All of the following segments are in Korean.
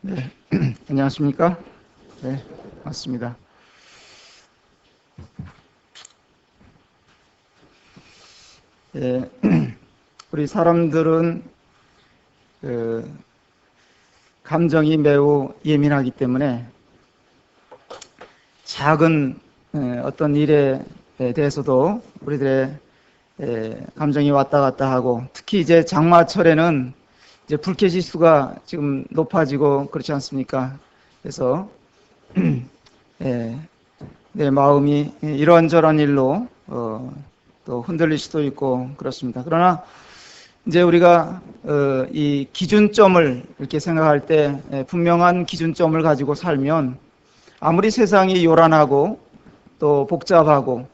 네, 안녕하십니까? 네, 맞습니다. 예, 우리 사람들은 그 감정이 매우 예민하기 때문에 작은 어떤 일에 대해서도 우리들의 감정이 왔다 갔다 하고, 특히 이제 장마철에는 이제 불쾌지수가 지금 높아지고 그렇지 않습니까? 그래서 예, 내 마음이 이런저런 일로 또 흔들릴 수도 있고 그렇습니다. 그러나 이제 우리가 이 기준점을 이렇게 생각할 때 분명한 기준점을 가지고 살면 아무리 세상이 요란하고 또 복잡하고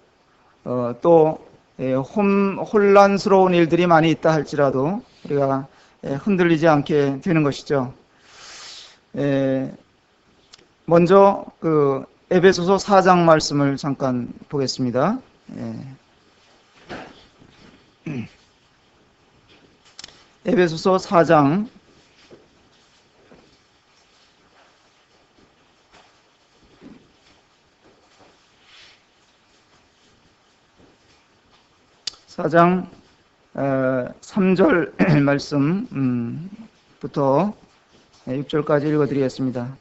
또 혼란스러운 일들이 많이 있다 할지라도 우리가 흔들리지 않게 되는 것이죠. 먼저 그 에베소서 4장 말씀을 잠깐 보겠습니다. 에베소서 4장 3절 말씀부터 6절까지 읽어드리겠습니다.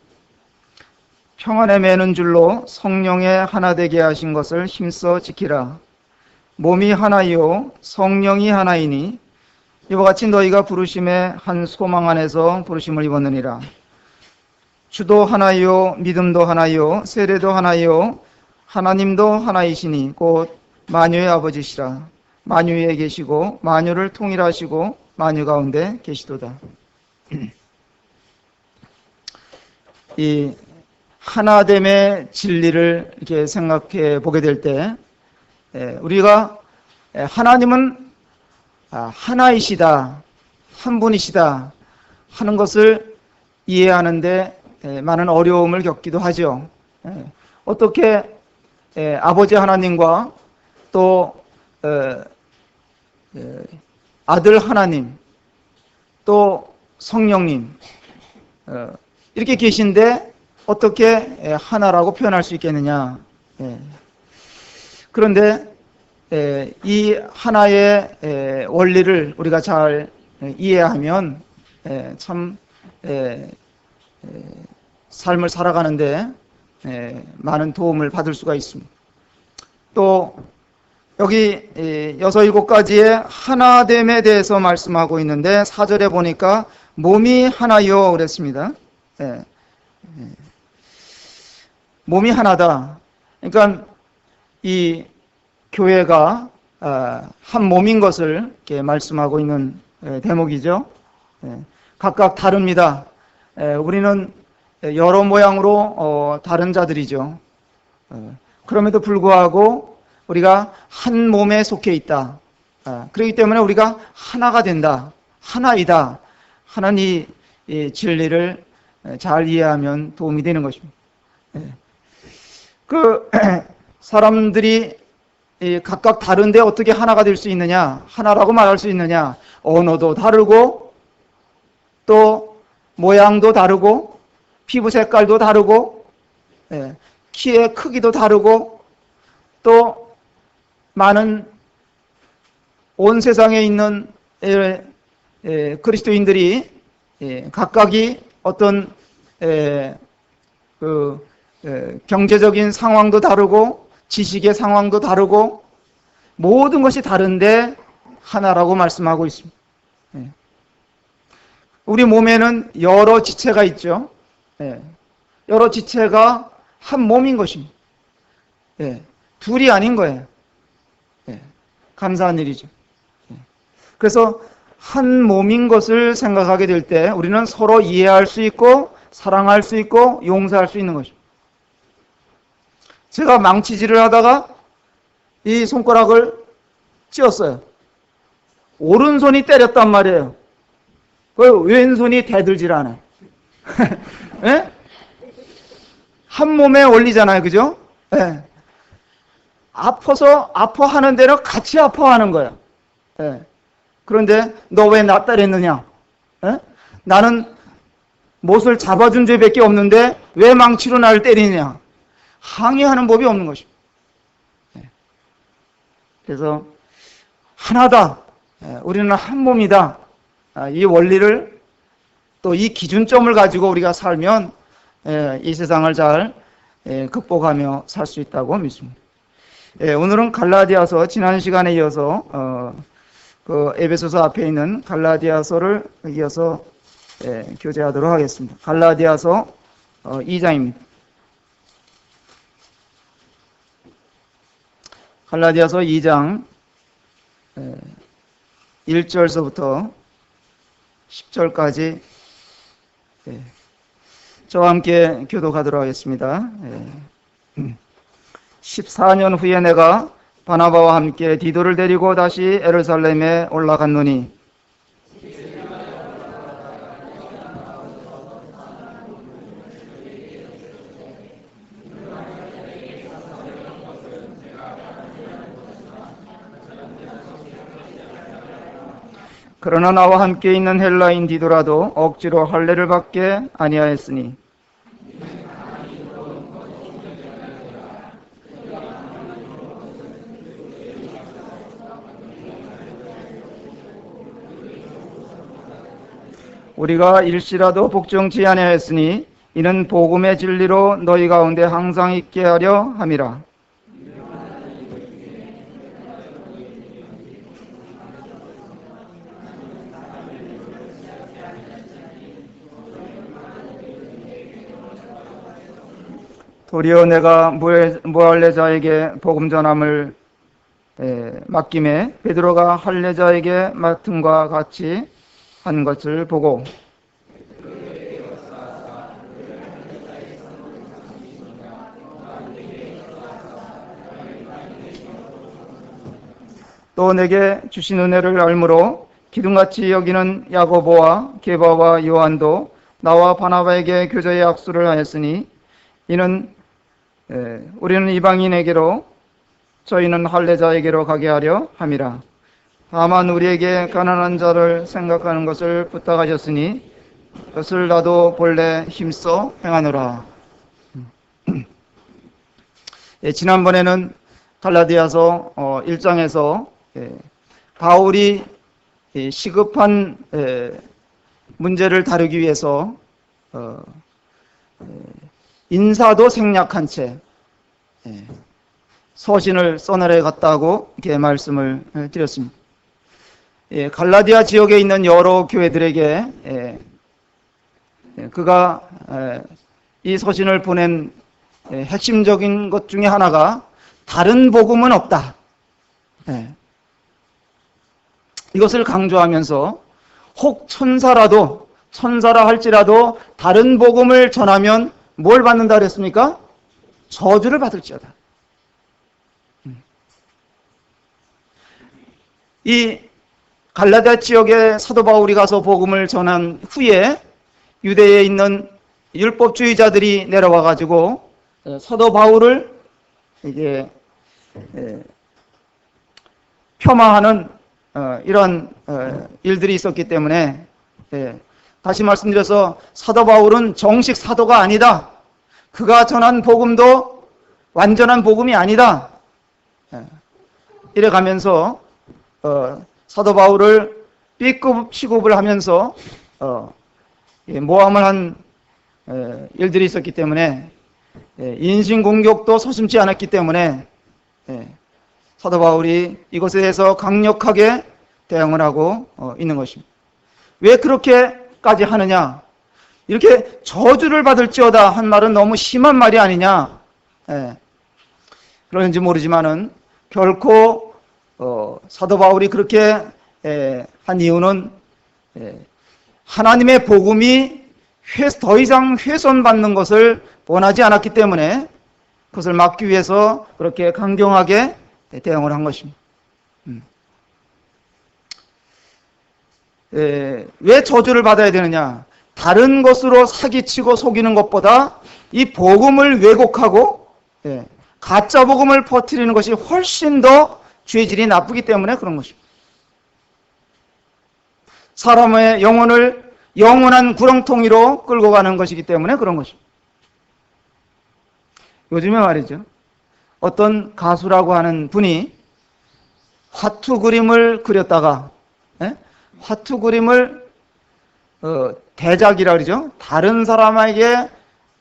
평안에 매는 줄로 성령의 하나 되게 하신 것을 힘써 지키라. 몸이 하나이요 성령이 하나이니 이와 같이 너희가 부르심의 한 소망 안에서 부르심을 입었느니라. 주도 하나이요 믿음도 하나이요 세례도 하나이요 하나님도 하나이시니 곧 만유의 아버지시라. 만유 위에 계시고 만유를 통일하시고 만유 가운데 계시도다. 이 하나됨의 진리를 이렇게 생각해 보게 될 때 우리가 하나님은 하나이시다, 한 분이시다 하는 것을 이해하는데 많은 어려움을 겪기도 하죠. 어떻게 아버지 하나님과 또 아들 하나님 또 성령님 이렇게 계신데 어떻게 하나라고 표현할 수 있겠느냐. 그런데 이 하나의 원리를 우리가 잘 이해하면 참 삶을 살아가는데 많은 도움을 받을 수가 있습니다. 또 여기 6, 7가지의 하나됨에 대해서 말씀하고 있는데 4절에 보니까 몸이 하나요 그랬습니다. 몸이 하나다. 그러니까 이 교회가 한 몸인 것을 이렇게 말씀하고 있는 대목이죠. 각각 다릅니다. 우리는 여러 모양으로 다른 자들이죠. 그럼에도 불구하고 우리가 한 몸에 속해 있다. 그렇기 때문에 우리가 하나가 된다. 하나이다. 하는 이 진리를 잘 이해하면 도움이 되는 것입니다. 그 사람들이 각각 다른데 어떻게 하나가 될 수 있느냐, 하나라고 말할 수 있느냐. 언어도 다르고 또 모양도 다르고 피부 색깔도 다르고 키의 크기도 다르고 또 많은 온 세상에 있는 그리스도인들이 각각이 어떤 경제적인 상황도 다르고 지식의 상황도 다르고 모든 것이 다른데 하나라고 말씀하고 있습니다. 우리 몸에는 여러 지체가 있죠. 여러 지체가 한 몸인 것입니다. 둘이 아닌 거예요. 감사한 일이죠. 그래서 한 몸인 것을 생각하게 될 때 우리는 서로 이해할 수 있고 사랑할 수 있고 용서할 수 있는 것입니다. 제가 망치질을 하다가 이 손가락을 찧었어요. 오른손이 때렸단 말이에요. 그 왼손이 대들질 않아요. 한 몸의 원리잖아요. 그죠? 아파서 아파하는 대로 같이 아파하는 거예요. 그런데 너 왜 나 때렸느냐? 나는 못을 잡아준 죄밖에 없는데 왜 망치로 나를 때리느냐? 항의하는 법이 없는 것입니다. 그래서 하나다. 우리는 한 몸이다. 이 원리를 또 이 기준점을 가지고 우리가 살면 이 세상을 잘 극복하며 살 수 있다고 믿습니다. 오늘은 갈라디아서 지난 시간에 이어서 그 에베소서 앞에 있는 갈라디아서를 이어서 교제하도록 하겠습니다. 갈라디아서 2장입니다. 갈라디아서 2장 1절서부터 10절까지 저와 함께 교독하도록 하겠습니다. 14년 후에 내가 바나바와 함께 디도를 데리고 다시 예루살렘에 올라갔노니 그러나 나와 함께 있는 헬라인 디도라도 억지로 할례를 받게 아니하였으니 우리가 일시라도 복종치 아니하였으니 이는 복음의 진리로 너희 가운데 항상 있게 하려 함이라. 도리어 내가 무할례자에게 복음 전함을 맡김에 베드로가 할례자에게 맡음과 같이 한 것을 보고 또 내게 주신 은혜를 알므로 기둥같이 여기는 야고보와 게바와 요한도 나와 바나바에게 교제의 약수를 하였으니 이는 우리는 이방인에게로 저희는 할례자에게로 가게 하려 함이라. 다만 우리에게 가난한 자를 생각하는 것을 부탁하셨으니 그것을 나도 본래 힘써 행하노라. 지난번에는 갈라디아서 1장에서 바울이 시급한 문제를 다루기 위해서 인사도 생략한 채 서신을 써내려 갔다고 이렇게 말씀을 드렸습니다. 갈라디아 지역에 있는 여러 교회들에게 그가 이 서신을 보낸 핵심적인 것 중에 하나가 다른 복음은 없다. 이것을 강조하면서 혹 천사라 할지라도 다른 복음을 전하면 뭘 받는다 그랬습니까? 저주를 받을지어다. 이 갈라디아 지역에 사도 바울이 가서 복음을 전한 후에 유대에 있는 율법주의자들이 내려와 가지고 사도 바울을 이제 폄하하는 이런 일들이 있었기 때문에 다시 말씀드려서 사도 바울은 정식 사도가 아니다. 그가 전한 복음도 완전한 복음이 아니다. 이래 가면서 사도 바울을 B급 취급을 하면서 모함을 한 일들이 있었기 때문에 인신공격도 서슴지 않았기 때문에 사도 바울이 이것에 대해서 강력하게 대응을 하고 있는 것입니다. 왜 그렇게까지 하느냐? 이렇게 저주를 받을지어다 한 말은 너무 심한 말이 아니냐? 그런지 모르지만은 결코 사도 바울이 그렇게 한 이유는 하나님의 복음이 더 이상 훼손받는 것을 원하지 않았기 때문에 그것을 막기 위해서 그렇게 강경하게 대응을 한 것입니다. 왜 저주를 받아야 되느냐? 다른 것으로 사기치고 속이는 것보다 이 복음을 왜곡하고 가짜 복음을 퍼뜨리는 것이 훨씬 더 죄질이 나쁘기 때문에 그런 것입니다. 사람의 영혼을 영원한 구렁텅이로 끌고 가는 것이기 때문에 그런 것입니다. 요즘에 말이죠. 어떤 가수라고 하는 분이 화투 그림을 그렸다가, 화투 그림을 대작이라 그러죠. 다른 사람에게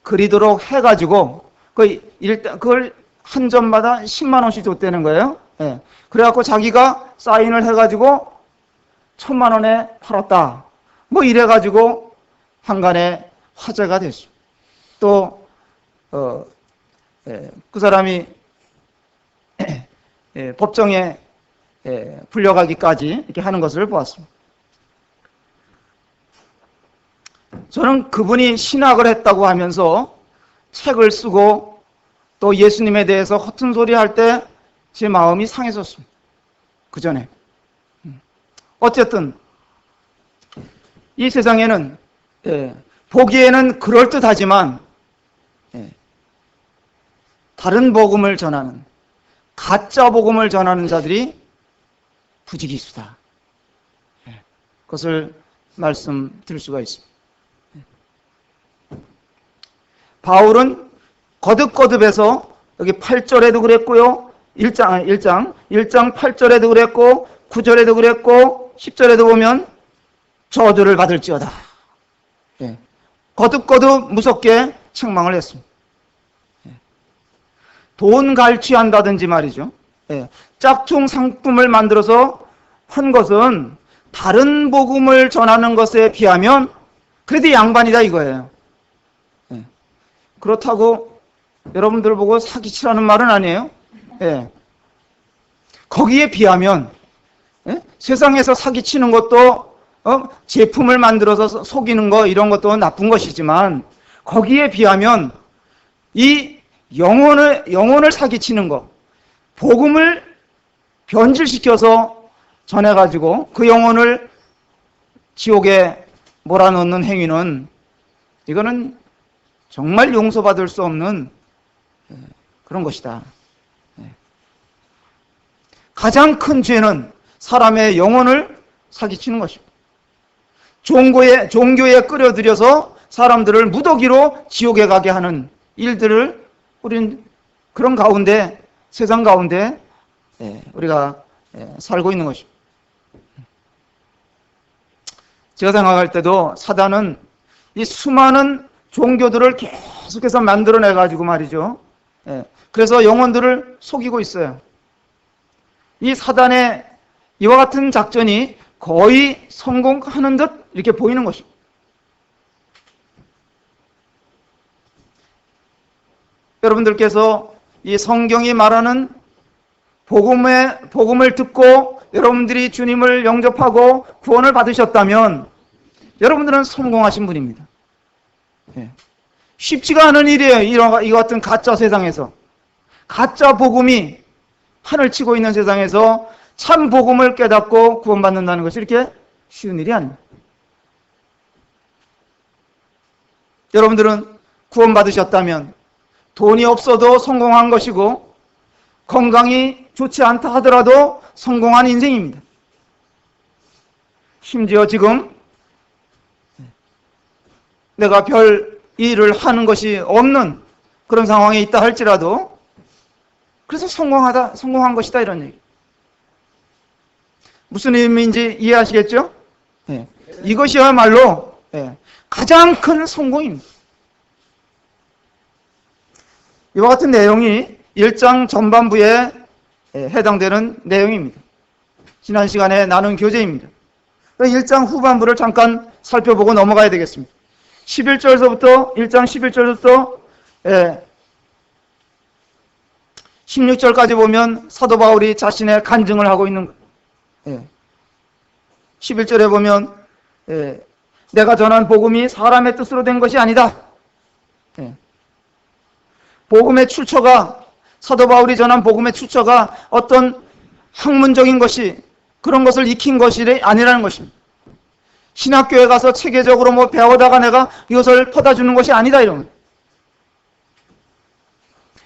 그리도록 해가지고 그걸 한 점마다 10만 원씩 줬다는 거예요. 그래갖고 자기가 사인을 해가지고 1,000만 원에 팔았다. 뭐 이래가지고 한간에 화제가 됐죠. 또 그 사람이 법정에 불려가기까지 이렇게 하는 것을 보았습니다. 저는 그분이 신학을 했다고 하면서 책을 쓰고 또 예수님에 대해서 허튼 소리 할 때 제 마음이 상했었습니다. 그 전에. 어쨌든 이 세상에는 보기에는 그럴듯하지만 다른 복음을 전하는, 가짜 복음을 전하는 자들이 부지기수다. 그것을 말씀드릴 수가 있습니다. 바울은 거듭거듭해서 여기 8절에도 그랬고요. 1장 8절에도 그랬고 9절에도 그랬고 10절에도 보면 저주를 받을지어다. 거듭거듭 무섭게 책망을 했습니다. 돈 갈취한다든지 말이죠. 짝퉁 상품을 만들어서 한 것은 다른 복음을 전하는 것에 비하면 그래도 양반이다 이거예요. 그렇다고 여러분들 보고 사기치라는 말은 아니에요. 거기에 비하면 세상에서 사기치는 것도 제품을 만들어서 속이는 거 이런 것도 나쁜 것이지만 거기에 비하면 이 영혼을 사기치는 거, 복음을 변질시켜서 전해가지고 그 영혼을 지옥에 몰아넣는 행위는 이거는 정말 용서받을 수 없는 그런 것이다. 가장 큰 죄는 사람의 영혼을 사기치는 것입니다. 종교에 끌어들여서 사람들을 무더기로 지옥에 가게 하는 일들을 우리는 그런 가운데, 세상 가운데 우리가 살고 있는 것입니다. 제가 생각할 때도 사단은 이 수많은 종교들을 계속해서 만들어내가지고 말이죠. 그래서 영혼들을 속이고 있어요. 이 사단의 이와 같은 작전이 거의 성공하는 듯 이렇게 보이는 것입니다. 여러분들께서 이 성경이 말하는 복음을 듣고 여러분들이 주님을 영접하고 구원을 받으셨다면 여러분들은 성공하신 분입니다. 쉽지가 않은 일이에요. 이 같은 가짜 세상에서. 가짜 복음이 판을 치고 있는 세상에서 참 복음을 깨닫고 구원받는다는 것이 이렇게 쉬운 일이 아닙니다. 여러분들은 구원받으셨다면 돈이 없어도 성공한 것이고 건강이 좋지 않다 하더라도 성공한 인생입니다. 심지어 지금 내가 별 일을 하는 것이 없는 그런 상황에 있다 할지라도 그래서 성공한 것이다 이런 얘기. 무슨 의미인지 이해하시겠죠? 이것이야말로 가장 큰 성공입니다. 이와 같은 내용이 1장 전반부에 해당되는 내용입니다. 지난 시간에 나눈 교재입니다. 1장 후반부를 잠깐 살펴보고 넘어가야 되겠습니다. 11절서부터 1장 11절부터 16절까지 보면 사도 바울이 자신의 간증을 하고 있는 거예요. 11절에 보면 내가 전한 복음이 사람의 뜻으로 된 것이 아니다. 복음의 출처가 사도 바울이 전한 복음의 출처가 어떤 학문적인 것이 그런 것을 익힌 것이 아니라는 것입니다. 신학교에 가서 체계적으로 뭐 배우다가 내가 이것을 퍼다주는 것이 아니다 이런 거예요.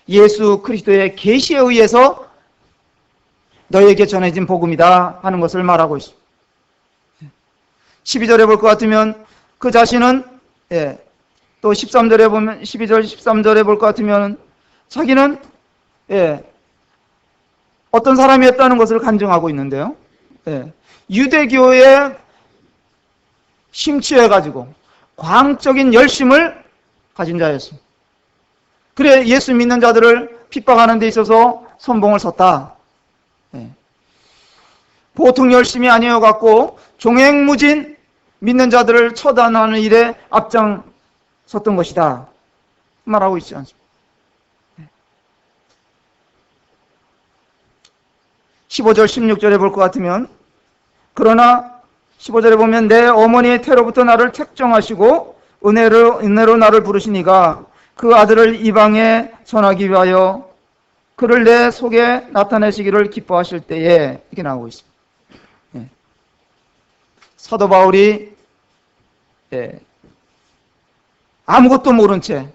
예수 그리스도의 계시에 의해서 너에게 전해진 복음이다 하는 것을 말하고 있습니다. 12절에 볼 것 같으면 그 자신은 또 13절에 보면 12절 13절에 볼 것 같으면 자기는 어떤 사람이었다는 것을 간증하고 있는데요. 유대교에 심취해가지고 광적인 열심을 가진 자였습니다. 그래 예수 믿는 자들을 핍박하는 데 있어서 선봉을 섰다. 보통 열심이 아니어갖고 종횡무진 믿는 자들을 처단하는 일에 앞장섰던 것이다 말하고 있지 않습니까? 15절 16절에 볼 것 같으면 그러나 15절에 보면 내 어머니의 태로부터 나를 택정하시고 은혜로 나를 부르시니가 그 아들을 이방에 전하기 위하여 그를 내 속에 나타내시기를 기뻐하실 때에 이렇게 나오고 있습니다. 사도 바울이 아무것도 모른 채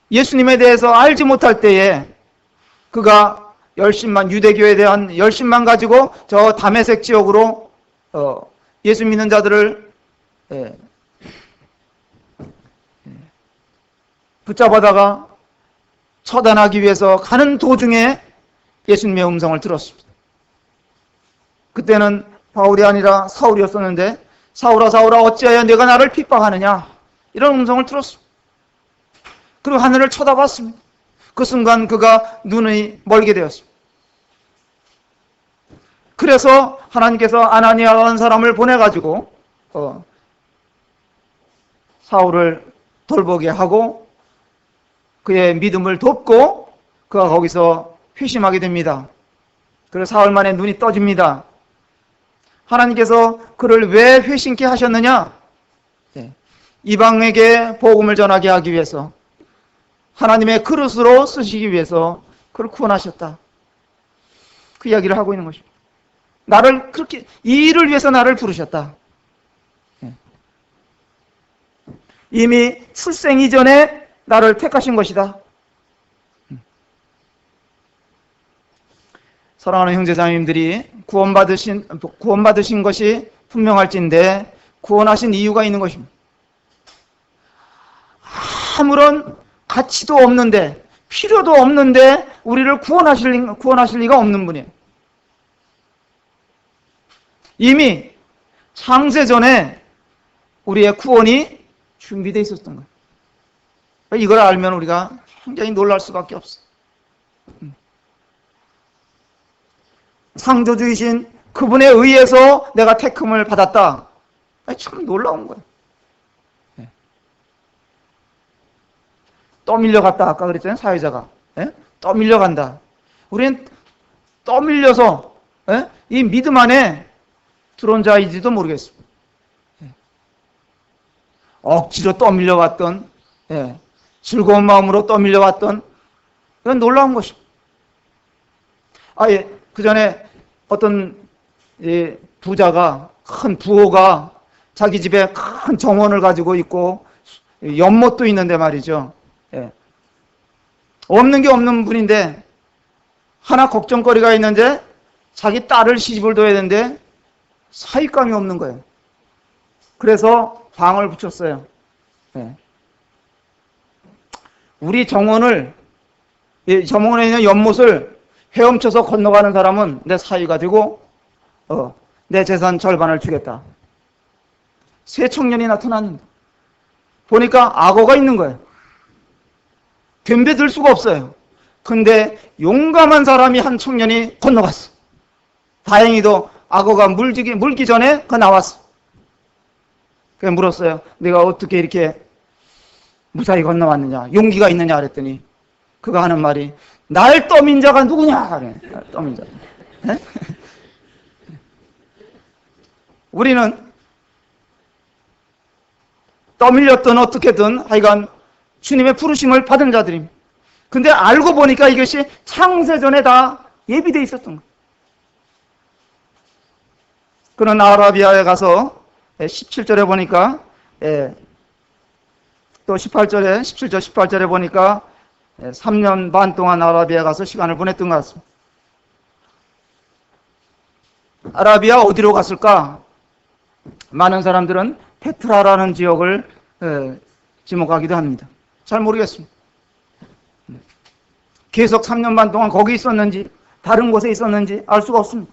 예수님에 대해서 알지 못할 때에 그가 열심만 유대교에 대한 열심만 가지고 저 다메섹 지역으로 예수 믿는 자들을 붙잡아다가 처단하기 위해서 가는 도중에 예수님의 음성을 들었습니다. 그때는 바울이 아니라 사울이었었는데 사울아 사울아 어찌하여 네가 나를 핍박하느냐 이런 음성을 들었습니다. 그리고 하늘을 쳐다봤습니다. 그 순간 그가 눈이 멀게 되었습니다. 그래서 하나님께서 아나니아라는 사람을 보내가지고 사울을 돌보게 하고 그의 믿음을 돕고 그가 거기서 회심하게 됩니다. 그래서 사흘 만에 눈이 떠집니다. 하나님께서 그를 왜 회심케 하셨느냐? 이방에게 복음을 전하게 하기 위해서 하나님의 그릇으로 쓰시기 위해서 그를 구원하셨다. 그 이야기를 하고 있는 것입니다. 나를 그렇게 이 일을 위해서 나를 부르셨다. 이미 출생 이전에 나를 택하신 것이다. 사랑하는 형제자매님들이 구원받으신 것이 분명할진데 구원하신 이유가 있는 것입니다. 아무런 가치도 없는데 필요도 없는데 우리를 구원하실 리가 없는 분이에요. 이미 창세 전에 우리의 구원이 준비되어 있었던 거예요. 이걸 알면 우리가 굉장히 놀랄 수밖에 없어요. 창조주이신 그분에 의해서 내가 택함을 받았다. 참 놀라운 거예요. 떠밀려갔다. 아까 그랬잖아요. 사회자가. 떠밀려간다. 우리는 떠밀려서 이 믿음 안에 들어온 자인지도 모르겠습니다. 억지로 떠밀려갔던 즐거운 마음으로 떠밀려왔던 이건 놀라운 것입니다. 그 전에 어떤 부자가 큰 부호가 자기 집에 큰 정원을 가지고 있고 연못도 있는데 말이죠. 없는 게 없는 분인데 하나 걱정거리가 있는데 자기 딸을 시집을 둬야 되는데 사윗감이 없는 거예요. 그래서 방을 붙였어요. 우리 정원에 있는 연못을 헤엄쳐서 건너가는 사람은 내 사위가 되고 내 재산 절반을 주겠다. 세 청년이 나타났는데 보니까 악어가 있는 거예요. 덤벼들 수가 없어요. 근데 용감한 사람이 한 청년이 건너갔어. 다행히도 악어가 물기 전에 그 나왔어. 그래서 물었어요. 내가 어떻게 이렇게 무사히 건너왔느냐, 용기가 있느냐 그랬더니 그가 하는 말이 날 떠민 자가 누구냐? 그래. 떠민 자. 우리는 떠밀렸든 어떻게든 하여간 주님의 부르심을 받은 자들입니다. 근데 알고 보니까 이것이 창세전에 다 예비되어 있었던 거예요. 그는 아라비아에 가서 17절에 보니까 또 18절에 17절 18절에 보니까 3년 반 동안 아라비아에 가서 시간을 보냈던 것 같습니다. 아라비아 어디로 갔을까? 많은 사람들은 페트라라는 지역을 지목하기도 합니다. 잘 모르겠습니다. 계속 3년 반 동안 거기 있었는지 다른 곳에 있었는지 알 수가 없습니다.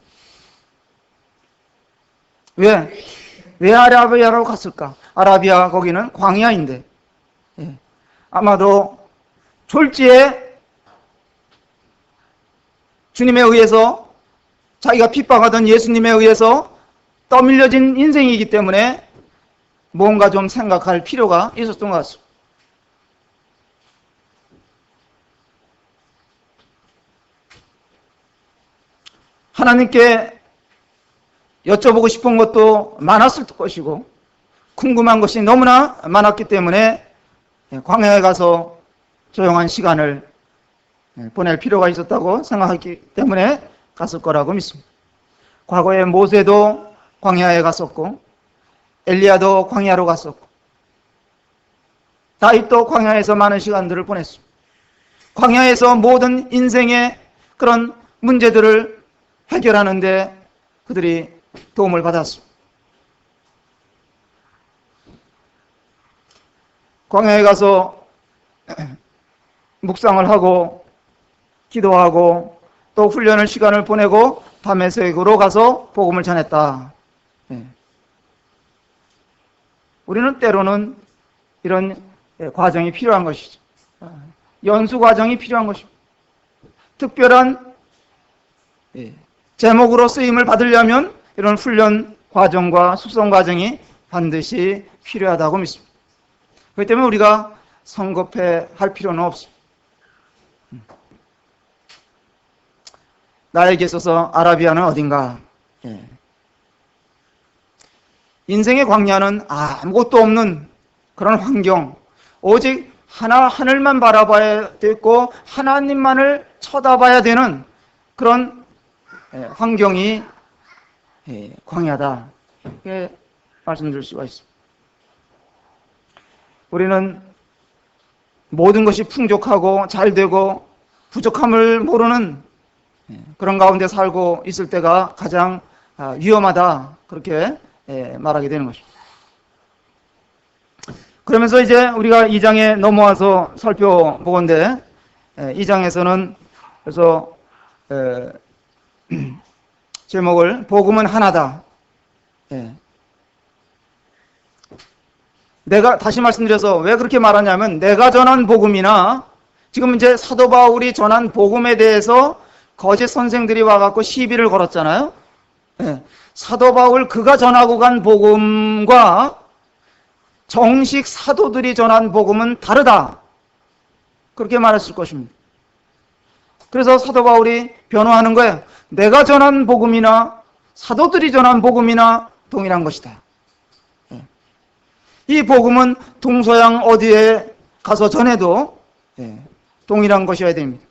왜 아라비아로 갔을까? 아라비아 거기는 광야인데 아마도 졸지에 주님에 의해서 자기가 핍박하던 예수님에 의해서 떠밀려진 인생이기 때문에 뭔가 좀 생각할 필요가 있었던 것 같습니다. 하나님께 여쭤보고 싶은 것도 많았을 것이고 궁금한 것이 너무나 많았기 때문에 광야에 가서 조용한 시간을 보낼 필요가 있었다고 생각했기 때문에 갔을 거라고 믿습니다. 과거에 모세도 광야에 갔었고 엘리야도 광야로 갔었고 다윗도 광야에서 많은 시간들을 보냈습니다. 광야에서 모든 인생의 그런 문제들을 해결하는데 그들이 도움을 받았습니다. 광야에 가서 묵상을 하고 기도하고 또 훈련을 시간을 보내고 다메섹으로 가서 복음을 전했다. 우리는 때로는 이런 과정이 필요한 것이죠. 연수 과정이 필요한 것입니다. 특별한 제목으로 쓰임을 받으려면 이런 훈련 과정과 숙성 과정이 반드시 필요하다고 믿습니다. 그렇기 때문에 우리가 성급해 할 필요는 없습니다. 나에게 있어서 아라비아는 어딘가? 인생의 광야는 아무것도 없는 그런 환경, 오직 하늘만 바라봐야 되고 하나님만을 쳐다봐야 되는 그런 환경이 광야다. 이렇게 말씀드릴 수가 있습니다. 우리는 모든 것이 풍족하고 잘되고 부족함을 모르는 그런 가운데 살고 있을 때가 가장 위험하다. 그렇게 말하게 되는 것입니다. 그러면서 이제 우리가 2장에 넘어와서 살펴보건대 2장에서는 그래서 제목을 복음은 하나다. 내가 다시 말씀드려서 왜 그렇게 말하냐면 내가 전한 복음이나 지금 이제 사도 바울이 전한 복음에 대해서 거짓 선생들이 와갖고 시비를 걸었잖아요. 사도 바울 그가 전하고 간 복음과 정식 사도들이 전한 복음은 다르다. 그렇게 말했을 것입니다. 그래서 사도 바울이 변호하는 거예요. 내가 전한 복음이나 사도들이 전한 복음이나 동일한 것이다. 이 복음은 동서양 어디에 가서 전해도 동일한 것이어야 됩니다.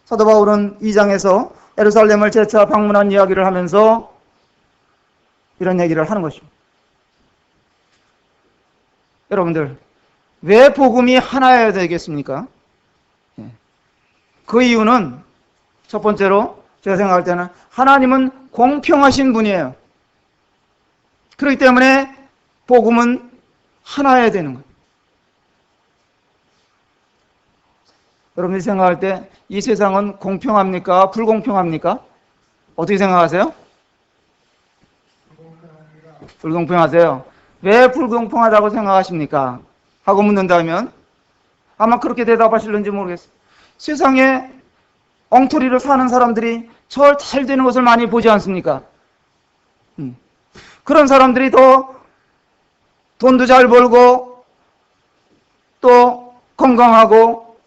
사도 바울은 2장에서 예루살렘을 재차 방문한 이야기를 하면서 이런 얘기를 하는 것입니다. 여러분들, 왜 복음이 하나여야 되겠습니까? 그 이유는 첫 번째로 제가 생각할 때는 하나님은 공평하신 분이에요. 그렇기 때문에 복음은 하나여야 되는 거예요. 여러분들이 생각할 때 이 세상은 공평합니까? 불공평합니까? 어떻게 생각하세요? 불공평하세요. 왜 불공평하다고 생각하십니까? 하고 묻는다면 아마 그렇게 대답하실는지 모르겠어요. 세상에 엉터리로 사는 사람들이 저 잘 되는 것을 많이 보지 않습니까? 그런 사람들이 더 돈도 잘 벌고 또 건강하고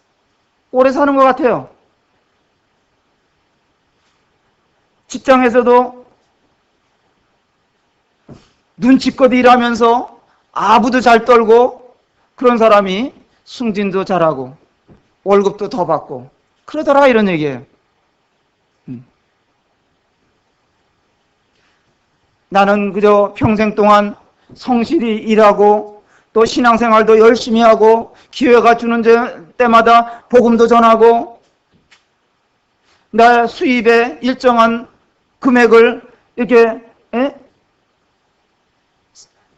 오래 사는 것 같아요. 직장에서도 눈치껏 일하면서 아부도 잘 떨고 그런 사람이 승진도 잘하고 월급도 더 받고 그러더라 이런 얘기예요. 나는 그저 평생 동안 성실히 일하고 또 신앙생활도 열심히 하고 기회가 주는 때마다 복음도 전하고 나 수입의 일정한 금액을 이렇게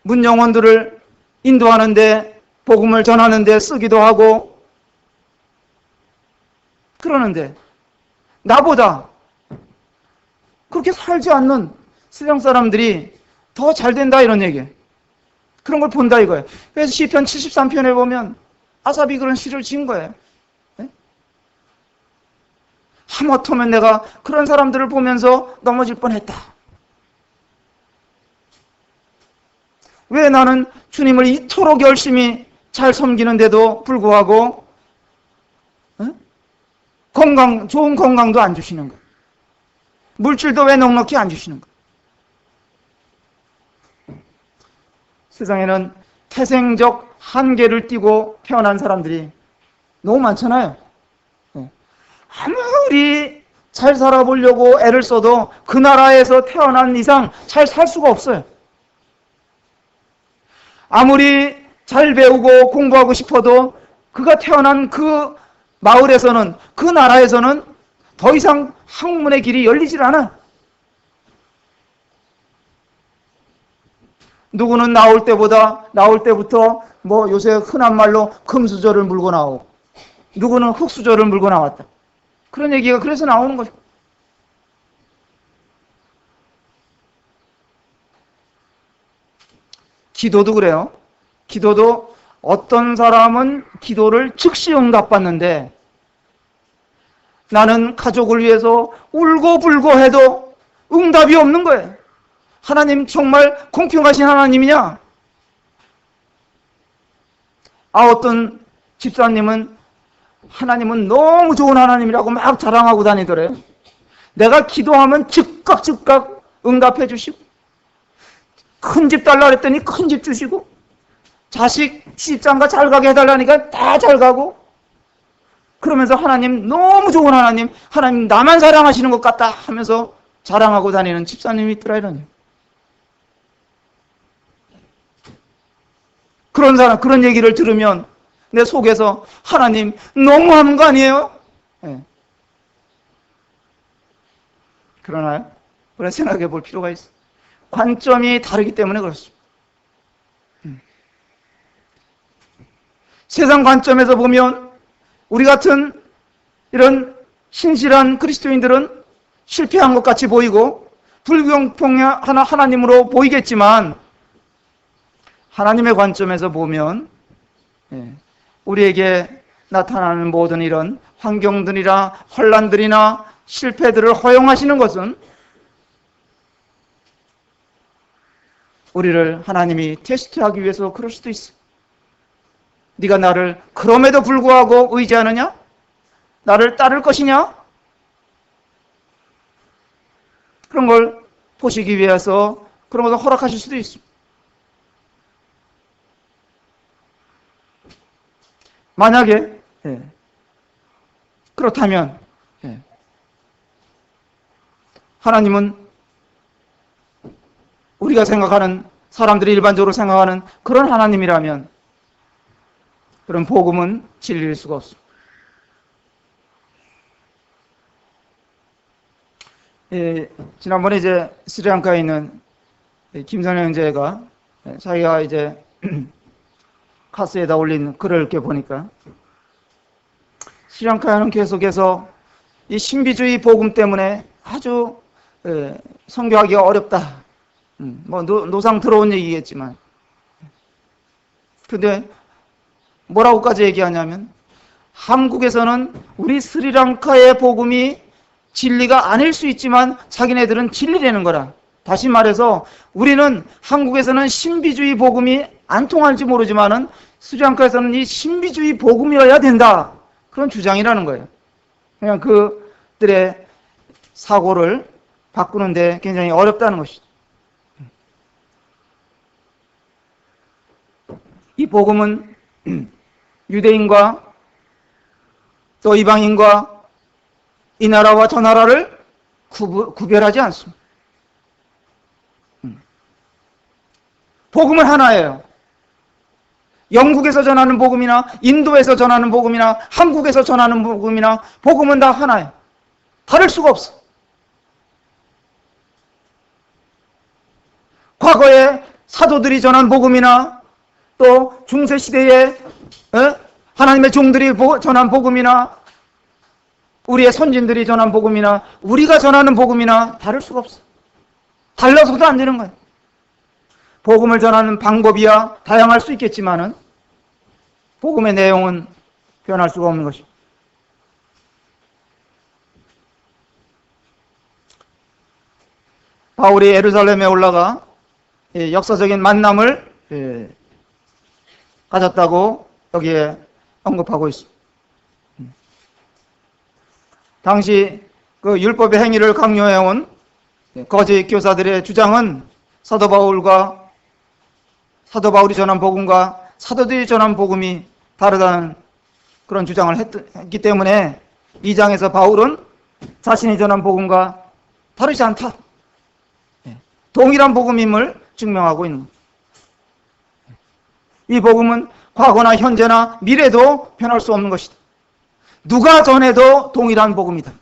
문영원들을 인도하는데, 복음을 전하는데 쓰기도 하고 그러는데, 나보다 그렇게 살지 않는 세상 사람들이 더 잘 된다, 이런 얘기예요. 그런 걸 본다 이거예요. 그래서 시편 73편에 보면 아삽이 그런 시를 지은 거예요. 네? 하마터면 내가 그런 사람들을 보면서 넘어질 뻔했다. 왜 나는 주님을 이토록 열심히 잘 섬기는데도 불구하고 좋은 건강도 안 주시는 거예요. 물질도 왜 넉넉히 안 주시는 거예요. 세상에는 태생적 한계를 띠고 태어난 사람들이 너무 많잖아요. 아무리 잘 살아보려고 애를 써도 그 나라에서 태어난 이상 잘 살 수가 없어요. 아무리 잘 배우고 공부하고 싶어도 그가 태어난 그 마을에서는, 그 나라에서는 더 이상 학문의 길이 열리질 않아. 누구는 나올 때부터 뭐 요새 흔한 말로 금수저를 물고 나오고, 누구는 흙수저를 물고 나왔다. 그런 얘기가 그래서 나오는 거죠. 기도도 그래요. 기도도 어떤 사람은 기도를 즉시 응답받는데, 나는 가족을 위해서 울고불고 해도 응답이 없는 거예요. 하나님 정말 공평하신 하나님이냐? 어떤 집사님은 하나님은 너무 좋은 하나님이라고 막 자랑하고 다니더래요. 내가 기도하면 즉각 응답해 주시고, 큰 집 달라 그랬더니 큰 집 주시고, 자식 시집장가 잘 가게 해달라니까 다 잘 가고, 그러면서 하나님 너무 좋은 하나님 나만 사랑하시는 것 같다 하면서 자랑하고 다니는 집사님이 있더라, 이러니. 그런 사람, 그런 얘기를 들으면 내 속에서 하나님 너무하는 거 아니에요? 네. 그러나요? 그런 생각해 볼 필요가 있어. 관점이 다르기 때문에 그렇습니다. 세상 관점에서 보면 우리 같은 이런 신실한 그리스도인들은 실패한 것 같이 보이고 불공평한 하나님으로 보이겠지만, 하나님의 관점에서 보면 우리에게 나타나는 모든 이런 환경들이나 혼란들이나 실패들을 허용하시는 것은 우리를 하나님이 테스트하기 위해서 그럴 수도 있어. 네가 나를 그럼에도 불구하고 의지하느냐? 나를 따를 것이냐? 그런 걸 보시기 위해서 그런 것을 허락하실 수도 있습니다. 만약에 그렇다면 하나님은 우리가 생각하는, 사람들이 일반적으로 생각하는 그런 하나님이라면 그런 복음은 진리일 수가 없습니다. 지난번에 이제 스리랑카에 있는 김선영 형제가 자기가 이제 카스에다 올린 글을 이렇게 보니까, 스리랑카는 계속해서 이 신비주의 복음 때문에 아주 선교하기가 어렵다. 뭐 노상 들어온 얘기겠지만, 근데 뭐라고까지 얘기하냐면, 한국에서는 우리 스리랑카의 복음이 진리가 아닐 수 있지만 자기네들은 진리라는 거라. 다시 말해서 우리는 한국에서는 신비주의 복음이 안 통할지 모르지만은 스리랑카에서는 이 신비주의 복음이어야 된다. 그런 주장이라는 거예요. 그냥 그들의 사고를 바꾸는데 굉장히 어렵다는 것이죠. 이 복음은 유대인과 또 이방인과 이 나라와 저 나라를 구별하지 않습니다. 복음은 하나예요. 영국에서 전하는 복음이나 인도에서 전하는 복음이나 한국에서 전하는 복음이나 복음은 다 하나예요. 다를 수가 없어. 과거에 사도들이 전한 복음이나 또 중세 시대에 하나님의 종들이 전한 복음이나 우리의 선진들이 전한 복음이나 우리가 전하는 복음이나 다를 수가 없어. 달라서도 안 되는 거예요. 복음을 전하는 방법이야 다양할 수 있겠지만은 복음의 내용은 변할 수가 없는 것입니다. 바울이 예루살렘에 올라가 역사적인 만남을 가졌다고 여기에 언급하고 있습니다. 당시 그 율법의 행위를 강요해온 거짓 교사들의 주장은 사도 바울이 전한 복음과 사도들이 전한 복음이 다르다는 그런 주장을 했기 때문에 이 장에서 바울은 자신이 전한 복음과 다르지 않다. 동일한 복음임을 증명하고 있는 겁니다. 이 복음은 과거나 현재나 미래도 변할 수 없는 것이다. 누가 전해도 동일한 복음이다.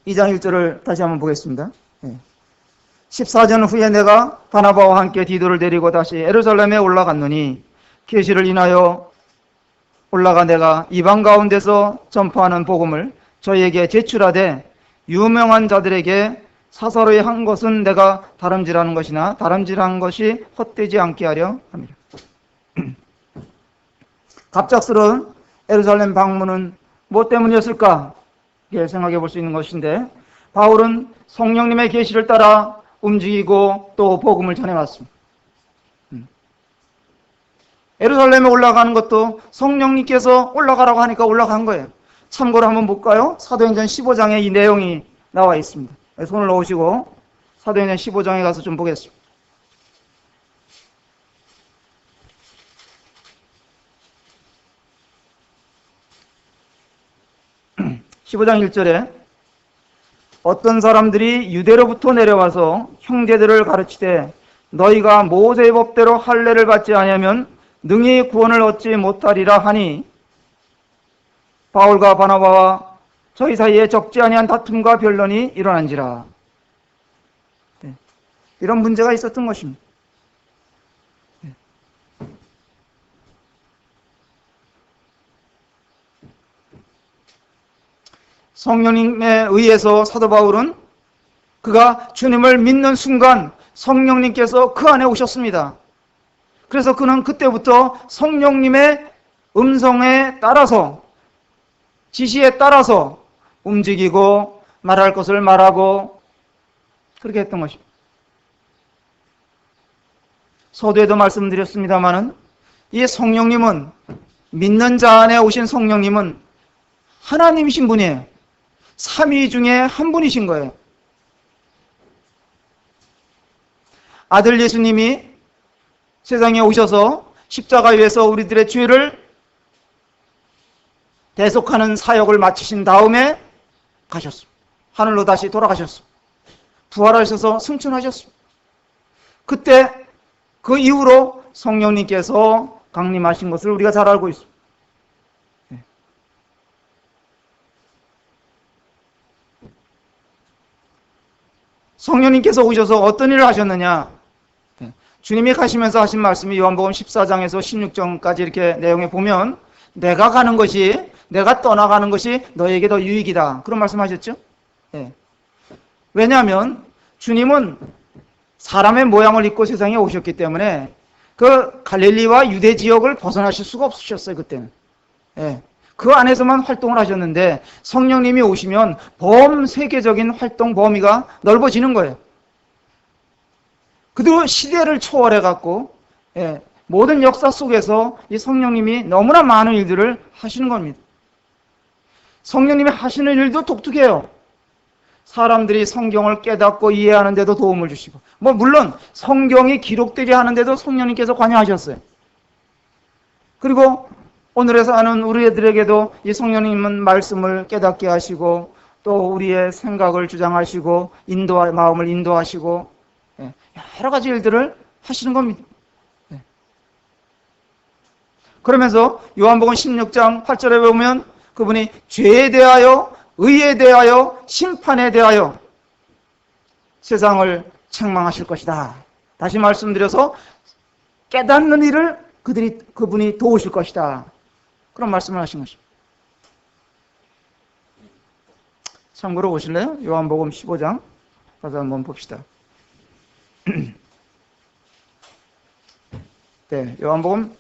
2장 1절을 다시 한번 보겠습니다. 14년 후에 내가 바나바와 함께 디도를 데리고 다시 예루살렘에 올라갔노니 계시를 인하여 올라가 내가 이방 가운데서 전파하는 복음을 저희에게 제출하되 유명한 자들에게 사사로이 한 것은 내가 다름질하는 것이나 다름질한 것이 헛되지 않게 하려 합니다. 갑작스러운 예루살렘 방문은 뭐 때문이었을까? 이렇게 생각해 볼 수 있는 것인데 바울은 성령님의 계시를 따라 움직이고 또 복음을 전해왔습니다. 예루살렘에 올라가는 것도 성령님께서 올라가라고 하니까 올라간 거예요. 참고로 한번 볼까요? 사도행전 15장에 이 내용이 나와 있습니다. 손을 놓으시고 사도행전 15장에 가서 좀 보겠습니다. 15장 1절에 어떤 사람들이 유대로부터 내려와서 형제들을 가르치되 너희가 모세의 법대로 할례를 받지 아니하면 능히 구원을 얻지 못하리라 하니 바울과 바나바와 저희 사이에 적지 아니한 다툼과 변론이 일어난지라. 이런 문제가 있었던 것입니다. 성령님에 의해서 사도 바울은 그가 주님을 믿는 순간 성령님께서 그 안에 오셨습니다. 그래서 그는 그때부터 성령님의 음성에 따라서 지시에 따라서 움직이고 말할 것을 말하고 그렇게 했던 것입니다. 서두에도 말씀드렸습니다마는 이 성령님은 믿는 자 안에 오신 성령님은 하나님이신 분이에요. 삼위 중에 한 분이신 거예요. 아들 예수님이 세상에 오셔서 십자가 위에서 우리들의 죄를 대속하는 사역을 마치신 다음에 가셨습니다. 하늘로 다시 돌아가셨습니다. 부활하셔서 승천하셨습니다. 그때 그 이후로 성령님께서 강림하신 것을 우리가 잘 알고 있습니다. 성령님께서 오셔서 어떤 일을 하셨느냐? 주님이 가시면서 하신 말씀이 요한복음 14장에서 16장까지 이렇게 내용에 보면 내가 가는 것이, 내가 떠나가는 것이 너에게 더 유익이다. 그런 말씀하셨죠? 왜냐하면 주님은 사람의 모양을 입고 세상에 오셨기 때문에 그 갈릴리와 유대 지역을 벗어나실 수가 없으셨어요. 그때는. 그 안에서만 활동을 하셨는데 성령님이 오시면 범세계적인 활동 범위가 넓어지는 거예요. 그리고 시대를 초월해 갖고 모든 역사 속에서 이 성령님이 너무나 많은 일들을 하시는 겁니다. 성령님이 하시는 일도 독특해요. 사람들이 성경을 깨닫고 이해하는 데도 도움을 주시고 물론 성경이 기록되게 하는 데도 성령님께서 관여하셨어요. 그리고 오늘에 사는 우리들에게도 이 성령님은 말씀을 깨닫게 하시고 또 우리의 생각을 주장하시고 마음을 인도하시고 여러 가지 일들을 하시는 겁니다. 그러면서 요한복음 16장 8절에 보면 그분이 죄에 대하여, 의에 대하여, 심판에 대하여 세상을 책망하실 것이다. 다시 말씀드려서 깨닫는 일을 그분이 도우실 것이다. 그런 말씀을 하신 것입니다. 참고로 보실래요? 요한복음 15장 가서 한번 봅시다. 네, 요한복음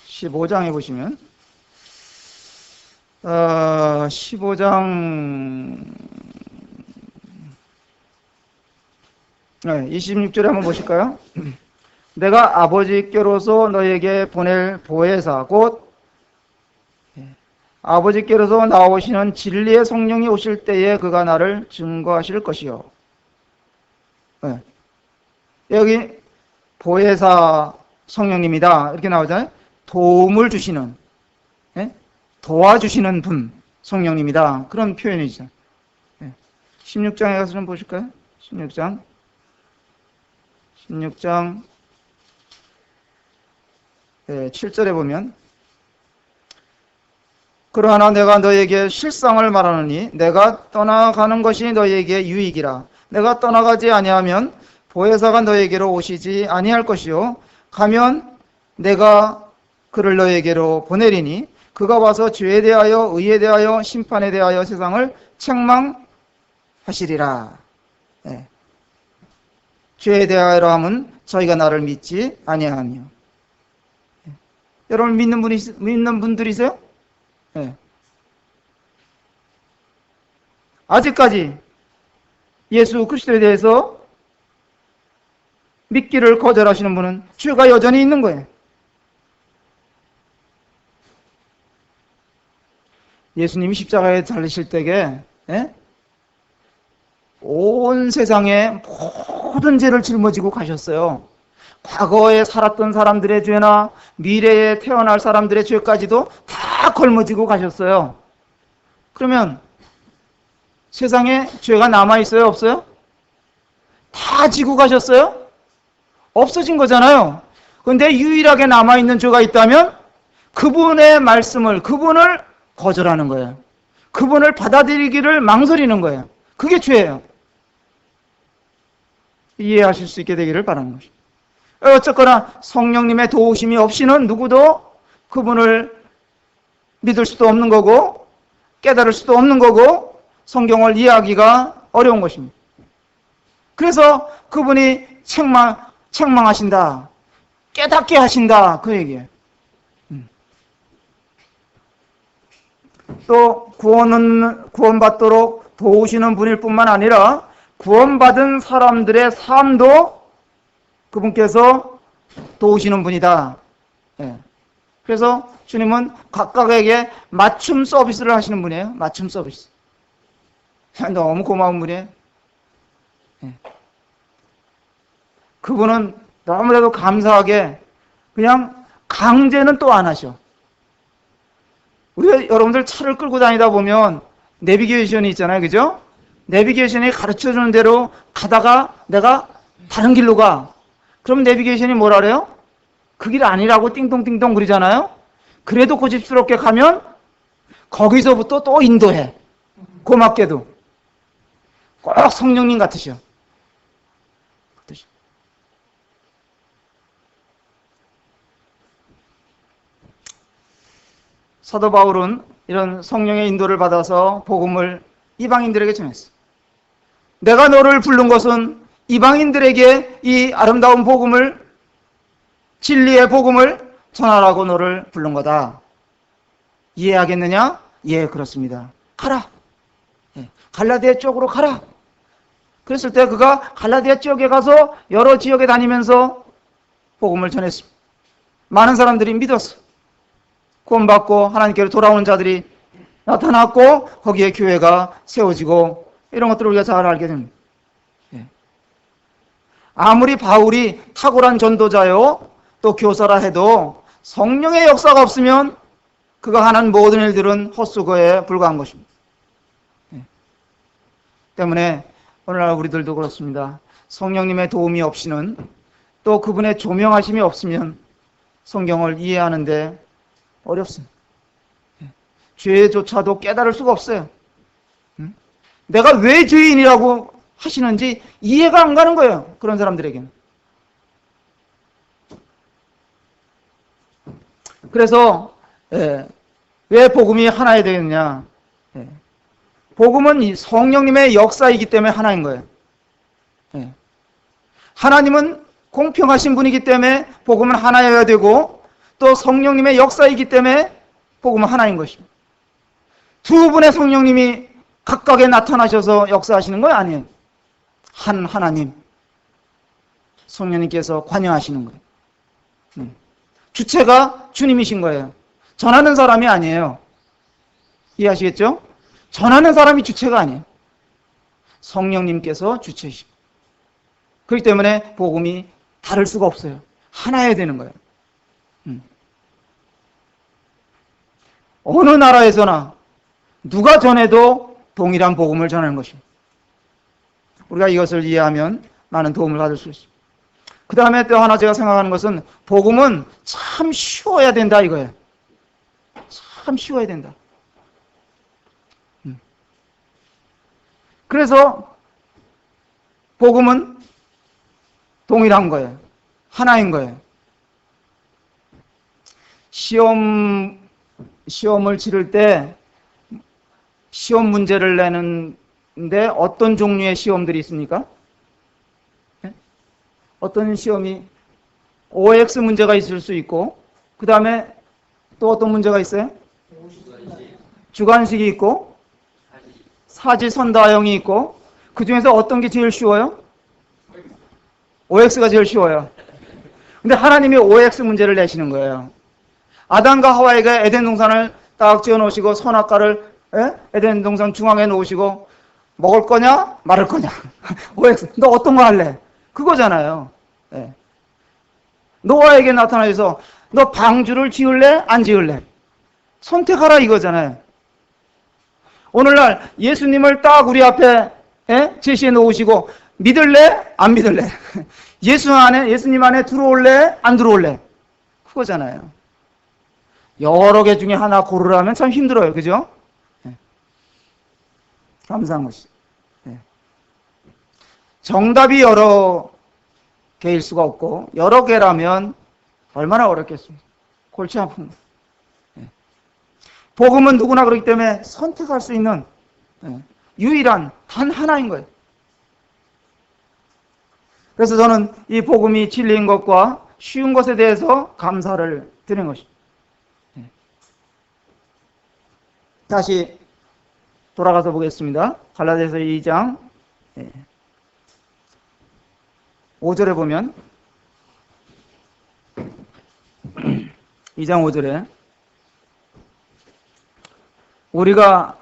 15장에 보시면 15장 26절에 한번 보실까요? 내가 아버지께로서 너에게 보낼 보혜사 곧 아버지께로서 나오시는 진리의 성령이 오실 때에 그가 나를 증거하실 것이요. 여기 보혜사 성령님이다 이렇게 나오잖아요. 도움을 주시는, 도와주시는 분 성령님이다 그런 표현이죠. 16장에 가서 좀 보실까요? 16장 7절에 보면 그러나 내가 너에게 실상을 말하노니 내가 떠나가는 것이 너에게 유익이라. 내가 떠나가지 아니하면 보혜사가 너에게로 오시지 아니할 것이요 가면 내가 그를 너에게로 보내리니 그가 와서 죄에 대하여 의에 대하여 심판에 대하여 세상을 책망하시리라. 죄에 대하여 하면 저희가 나를 믿지 아니하며. 여러분 믿는 분들이세요? 아직까지 예수 그리스도에 대해서 믿기를 거절하시는 분은 죄가 여전히 있는 거예요. 예수님이 십자가에 달리실 때에 온 세상의 모든 죄를 짊어지고 가셨어요. 과거에 살았던 사람들의 죄나 미래에 태어날 사람들의 죄까지도 다 걸머지고 가셨어요. 그러면 세상에 죄가 남아있어요? 없어요? 다 지고 가셨어요? 없어진 거잖아요. 그런데 유일하게 남아있는 죄가 있다면 그분의 말씀을, 그분을 거절하는 거예요. 그분을 받아들이기를 망설이는 거예요. 그게 죄예요. 이해하실 수 있게 되기를 바라는 것입니다. 어쨌거나 성령님의 도우심이 없이는 누구도 그분을 믿을 수도 없는 거고 깨달을 수도 없는 거고 성경을 이해하기가 어려운 것입니다. 그래서 그분이 책망하신다. 깨닫게 하신다. 그 얘기예요. 또 구원받도록 도우시는 분일 뿐만 아니라 구원받은 사람들의 삶도 그분께서 도우시는 분이다. 그래서 주님은 각각에게 맞춤 서비스를 하시는 분이에요. 맞춤 서비스. 너무 고마운 분이에요. 그분은 너무나도 감사하게 그냥 강제는 또 안 하셔. 우리가 여러분들 차를 끌고 다니다 보면 내비게이션이 있잖아요. 그죠? 내비게이션이 가르쳐주는 대로 가다가 내가 다른 길로 가. 그럼 내비게이션이 뭐라 그래요? 그 길 아니라고 띵동띵동 그러잖아요. 그래도 고집스럽게 가면 거기서부터 또 인도해. 고맙게도. 꼭 성령님 같으셔. 사도 바울은 이런 성령의 인도를 받아서 복음을 이방인들에게 전했어. 내가 너를 부른 것은 이방인들에게 이 아름다운 복음을, 진리의 복음을 전하라고 너를 부른 거다. 이해하겠느냐? 예, 그렇습니다. 가라. 갈라디아 쪽으로 가라. 그랬을 때 그가 갈라디아 지역에 가서 여러 지역에 다니면서 복음을 전했습니다. 많은 사람들이 믿었어. 구원받고 하나님께로 돌아오는 자들이 나타났고 거기에 교회가 세워지고 이런 것들을 우리가 잘 알게 됩니다. 아무리 바울이 탁월한 전도자요 또 교사라 해도 성령의 역사가 없으면 그가 하는 모든 일들은 헛수고에 불과한 것입니다. 때문에 오늘날 우리들도 그렇습니다. 성령님의 도움이 없이는 또 그분의 조명하심이 없으면 성경을 이해하는데 어렵습니다. 죄조차도 깨달을 수가 없어요. 내가 왜 죄인이라고 하시는지 이해가 안 가는 거예요. 그런 사람들에게는. 그래서 왜 복음이 하나야 되겠냐? 복음은 이 성령님의 역사이기 때문에 하나인 거예요. 하나님은 공평하신 분이기 때문에 복음은 하나여야 되고, 또 성령님의 역사이기 때문에 복음은 하나인 것입니다. 두 분의 성령님이 각각에 나타나셔서 역사하시는 거 아니에요. 한 하나님, 성령님께서 관여하시는 거예요. 주체가 주님이신 거예요. 전하는 사람이 아니에요. 이해하시겠죠? 전하는 사람이 주체가 아니에요. 성령님께서 주체이십니다. 그렇기 때문에 복음이 다를 수가 없어요. 하나여야 되는 거예요. 어느 나라에서나 누가 전해도 동일한 복음을 전하는 것입니다. 우리가 이것을 이해하면 많은 도움을 받을 수 있습니다. 그 다음에 또 하나 제가 생각하는 것은 복음은 참 쉬워야 된다 이거예요. 참 쉬워야 된다. 그래서 복음은 동일한 거예요. 하나인 거예요. 시험을 치를 때 시험 문제를 내는데 어떤 종류의 시험들이 있습니까? 어떤 시험이 OX 문제가 있을 수 있고, 그 다음에 또 어떤 문제가 있어요? 주관식이 있고, 사지선다형이 있고, 그 중에서 어떤 게 제일 쉬워요? OX가 제일 쉬워요. 근데 하나님이 OX 문제를 내시는 거예요. 아담과 하와이가 에덴 동산을 딱 지어 놓으시고 선악과를 에덴 동산 중앙에 놓으시고 먹을 거냐 말을 거냐. OX 너 어떤 거 할래? 그거잖아요. 노아에게 나타나셔서 너 방주를 지을래 안 지을래? 선택하라 이거잖아요. 오늘날 예수님을 딱 우리 앞에 제시해 놓으시고 믿을래 안 믿을래? 예수님 안에 들어올래 안 들어올래? 그거잖아요. 여러 개 중에 하나 고르라면 참 힘들어요. 그죠? 감사한 것이. 정답이 여러 개일 수가 없고, 여러 개라면 얼마나 어렵겠습니까? 골치 아픈 거. 복음은 누구나 그렇기 때문에 선택할 수 있는 유일한 단 하나인 거예요. 그래서 저는 이 복음이 진리인 것과 쉬운 것에 대해서 감사를 드리는 것입니다. 다시 돌아가서 보겠습니다. 갈라디아서 2장 5절에 보면 2장 5절에 우리가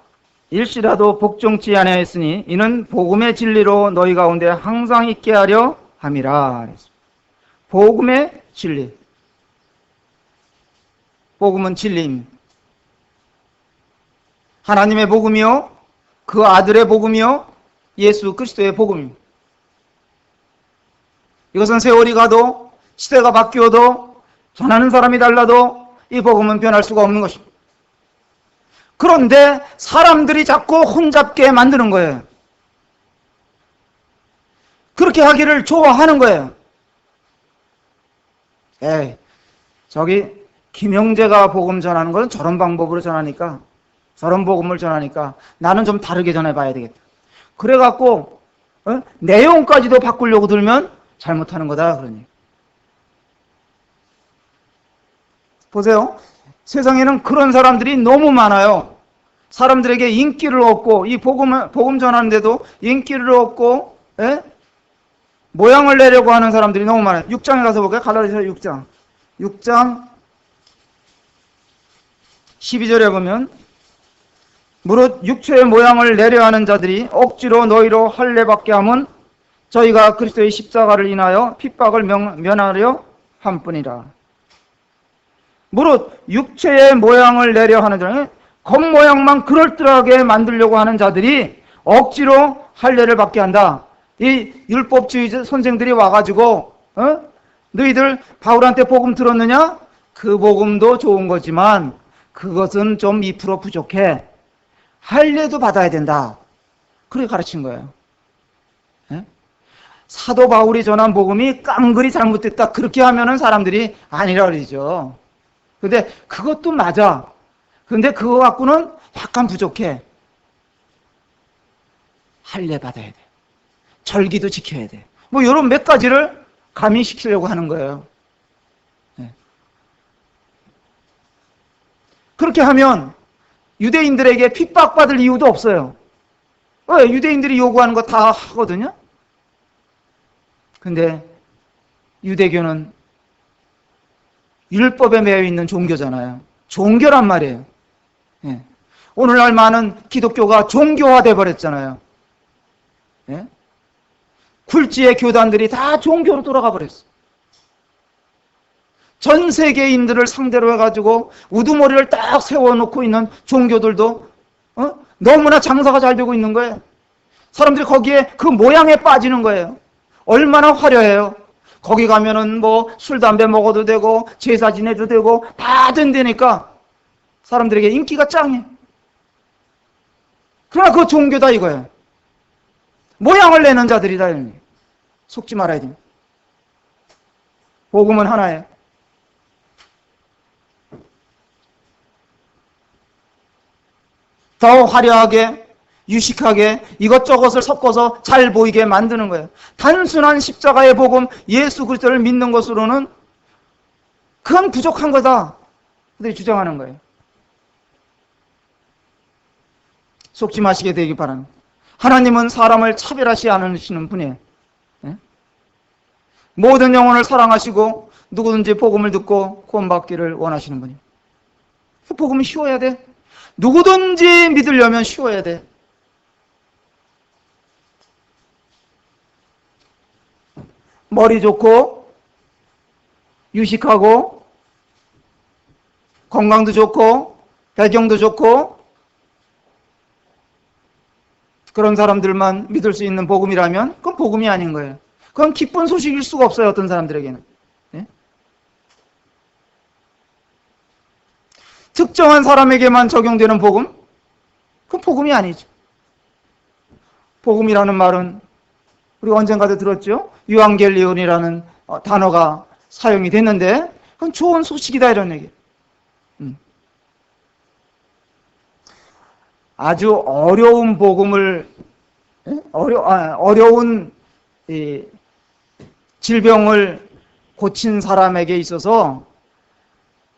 일시라도 복종치 아니하였으니 이는 복음의 진리로 너희 가운데 항상 있게 하려 함이라. 복음의 진리. 복음은 진리입니다. 하나님의 복음이요, 그 아들의 복음이요, 예수 그리스도의 복음입니다. 이것은 세월이 가도 시대가 바뀌어도 전하는 사람이 달라도 이 복음은 변할 수가 없는 것입니다. 그런데 사람들이 자꾸 혼잡게 만드는 거예요. 그렇게 하기를 좋아하는 거예요. 저기 김형제가 복음 전하는 것은 저런 방법으로 전하니까, 저런 복음을 전하니까 나는 좀 다르게 전해봐야 되겠다. 그래갖고 내용까지도 바꾸려고 들면 잘못하는 거다 그러니. 보세요. 세상에는 그런 사람들이 너무 많아요. 사람들에게 인기를 얻고, 이 복음 전하는데도 인기를 얻고, 모양을 내려고 하는 사람들이 너무 많아요. 6장에 가서 볼까요? 갈라디아서 6장 12절에 보면 무릇 육체의 모양을 내려 하는 자들이 억지로 너희로 할례받게 함은 저희가 그리스도의 십자가를 인하여 핍박을 면하려 함뿐이라. 무릇 육체의 모양을 내려 하는 자는 겉모양만 그럴듯하게 만들려고 하는 자들이 억지로 할례를 받게 한다. 이 율법주의 선생들이 와가지고 너희들 바울한테 복음 들었느냐? 그 복음도 좋은 거지만 그것은 좀 2% 부족해. 할례도 받아야 된다. 그렇게 가르친 거예요. 예? 사도 바울이 전한 복음이 깡그리 잘못됐다 그렇게 하면은 사람들이 아니라 그러죠. 근데 그것도 맞아. 근데 그거 갖고는 약간 부족해. 할례 받아야 돼. 절기도 지켜야 돼. 뭐 이런 몇 가지를 가미시키려고 하는 거예요. 네. 그렇게 하면 유대인들에게 핍박받을 이유도 없어요. 왜? 유대인들이 요구하는 거 다 하거든요. 근데 유대교는 율법에 매여 있는 종교잖아요. 종교란 말이에요. 예. 오늘날 많은 기독교가 종교화돼 버렸잖아요. 예? 굴지의 교단들이 다 종교로 돌아가 버렸어. 전 세계인들을 상대로 해가지고 우두머리를 딱 세워놓고 있는 종교들도 너무나 장사가 잘 되고 있는 거예요. 사람들이 거기에 그 모양에 빠지는 거예요. 얼마나 화려해요. 거기 가면은 뭐 술, 담배 먹어도 되고 제사 지내도 되고 다 된다니까 사람들에게 인기가 짱이에요. 그러나 그거 종교다 이거예요. 모양을 내는 자들이다. 속지 말아야 됩니다. 복음은 하나예요. 더 화려하게 유식하게 이것저것을 섞어서 잘 보이게 만드는 거예요. 단순한 십자가의 복음 예수 그리스도를 믿는 것으로는 그건 부족한 거다. 그들이 주장하는 거예요. 속지 마시게 되기 바랍니다. 하나님은 사람을 차별하지 않으시는 분이에요. 네? 모든 영혼을 사랑하시고 누구든지 복음을 듣고 구원받기를 원하시는 분이에요. 그 복음은 쉬워야 돼. 누구든지 믿으려면 쉬워야 돼. 머리 좋고 유식하고 건강도 좋고 배경도 좋고 그런 사람들만 믿을 수 있는 복음이라면 그건 복음이 아닌 거예요. 그건 기쁜 소식일 수가 없어요. 어떤 사람들에게는. 네? 특정한 사람에게만 적용되는 복음? 그건 복음이 아니죠. 복음이라는 말은 우리 언젠가도 들었죠? 유앙겔리온이라는 단어가 사용이 됐는데 그건 좋은 소식이다 이런 얘기예요. 아주 어려운 복음을 어려운 질병을 고친 사람에게 있어서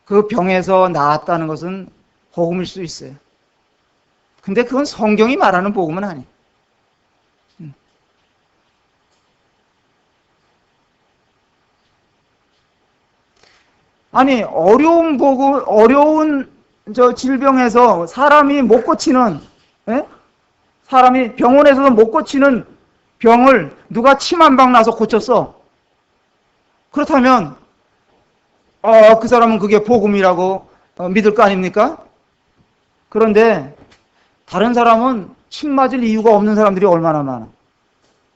그 병에서 나았다는 것은 복음일 수 있어요. 근데 그건 성경이 말하는 복음은 아니에요. 아니 어려운 저 질병에서 사람이 못 고치는 사람이 병원에서도 못 고치는 병을 누가 침 한 방 나서 고쳤어. 그렇다면 그 사람은 그게 복음이라고 믿을 거 아닙니까? 그런데 다른 사람은 침 맞을 이유가 없는 사람들이 얼마나 많아.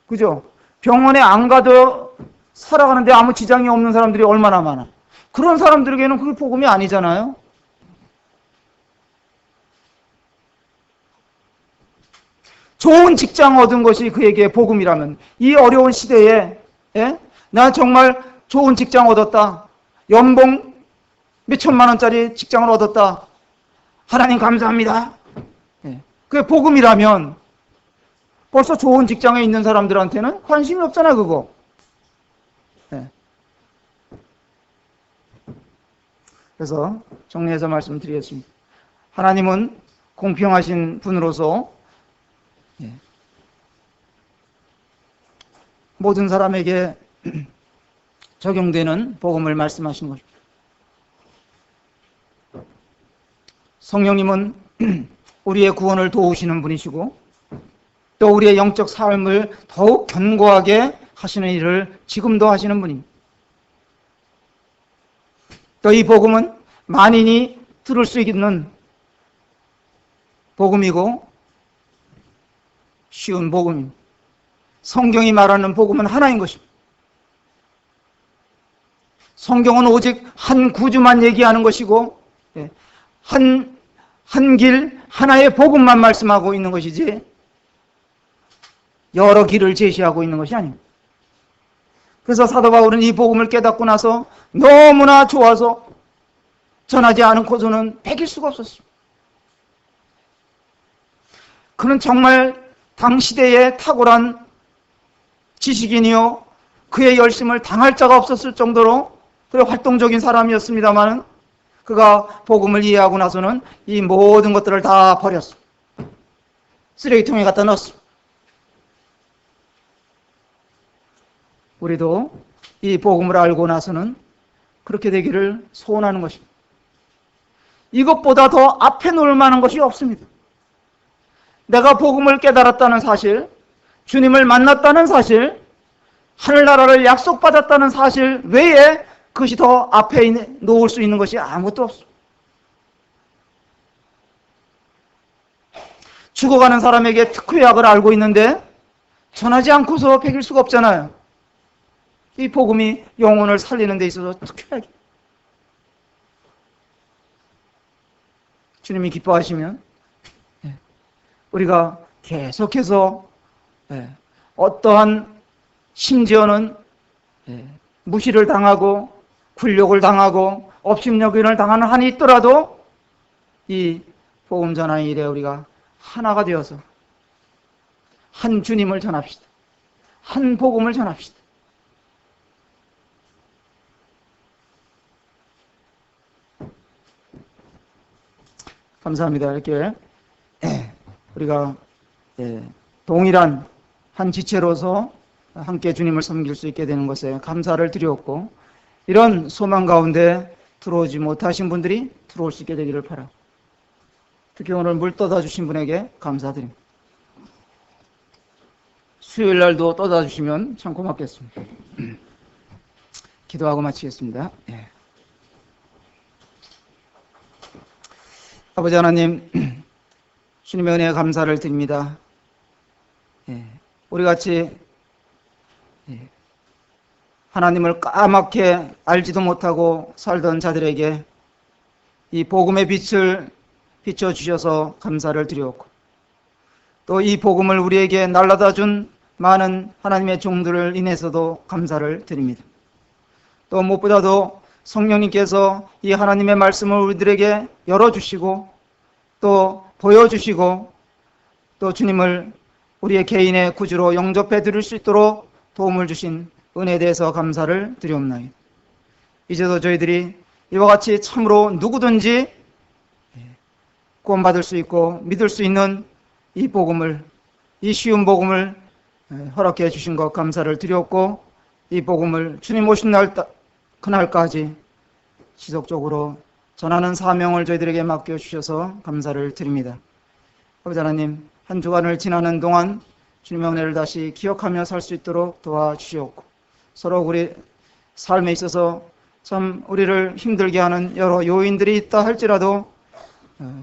그죠? 병원에 안 가도 살아가는데 아무 지장이 없는 사람들이 얼마나 많아. 그런 사람들에게는 그게 복음이 아니잖아요. 좋은 직장 얻은 것이 그에게 복음이라면 이 어려운 시대에 나 정말 좋은 직장 얻었다. 연봉 몇 천만 원짜리 직장을 얻었다. 하나님 감사합니다. 그게 복음이라면 벌써 좋은 직장에 있는 사람들한테는 관심이 없잖아 그거. 그래서 정리해서 말씀드리겠습니다. 하나님은 공평하신 분으로서 모든 사람에게 적용되는 복음을 말씀하신 것입니다. 성령님은 우리의 구원을 도우시는 분이시고 또 우리의 영적 삶을 더욱 견고하게 하시는 일을 지금도 하시는 분입니다. 또 이 복음은 만인이 들을 수 있는 복음이고 쉬운 복음입니다. 성경이 말하는 복음은 하나인 것입니다. 성경은 오직 한 구주만 얘기하는 것이고 한 길, 하나의 복음만 말씀하고 있는 것이지 여러 길을 제시하고 있는 것이 아닙니다. 그래서 사도 바울은 이 복음을 깨닫고 나서 너무나 좋아서 전하지 않고서는 배길 수가 없었습니다. 그는 정말 당시대의 탁월한 지식인이요, 그의 열심을 당할 자가 없었을 정도로 그의 활동적인 사람이었습니다만, 그가 복음을 이해하고 나서는 이 모든 것들을 다 버렸습니다. 쓰레기통에 갖다 넣었습니다. 우리도 이 복음을 알고 나서는 그렇게 되기를 소원하는 것입니다. 이것보다 더 앞에 놓을 만한 것이 없습니다. 내가 복음을 깨달았다는 사실, 주님을 만났다는 사실, 하늘나라를 약속받았다는 사실 외에 그것이 더 앞에 놓을 수 있는 것이 아무것도 없습니다. 죽어가는 사람에게 특효약을 알고 있는데 전하지 않고서 배길 수가 없잖아요. 이 복음이 영혼을 살리는 데 있어서 특효약이에요. 주님이 기뻐하시면 우리가 계속해서 어떠한, 심지어는 무시를 당하고 굴욕을 당하고 업신여김을 당하는 한이 있더라도 이 복음 전하는 일에 우리가 하나가 되어서 한 주님을 전합시다. 한 복음을 전합시다. 감사합니다. 이렇게 우리가 동일한 한 지체로서 함께 주님을 섬길 수 있게 되는 것에 감사를 드렸고, 이런 소망 가운데 들어오지 못하신 분들이 들어올 수 있게 되기를 바라고, 특히 오늘 물 떠다 주신 분에게 감사드립니다. 수요일 날도 떠다 주시면 참 고맙겠습니다. 기도하고 마치겠습니다. 아버지 하나님, 주님의 은혜에 감사를 드립니다. 우리같이 하나님을 까맣게 알지도 못하고 살던 자들에게 이 복음의 빛을 비춰주셔서 감사를 드렸고, 또 이 복음을 우리에게 날라다 준 많은 하나님의 종들을 인해서도 감사를 드립니다. 또 무엇보다도 성령님께서 이 하나님의 말씀을 우리들에게 열어주시고 또 보여주시고 또 주님을 우리의 개인의 구주로 영접해 드릴 수 있도록 도움을 주신 은혜에 대해서 감사를 드리옵나이다. 이제도 저희들이 이와 같이 참으로 누구든지 구원받을 수 있고 믿을 수 있는 이 복음을, 이 쉬운 복음을 허락해 주신 것 감사를 드렸고, 이 복음을 주님 오신 그날까지 지속적으로 전하는 사명을 저희들에게 맡겨주셔서 감사를 드립니다. 아버지 하나님, 한 주간을 지나는 동안 주님의 은혜를 다시 기억하며 살 수 있도록 도와주시옵고, 서로 우리 삶에 있어서 참 우리를 힘들게 하는 여러 요인들이 있다 할지라도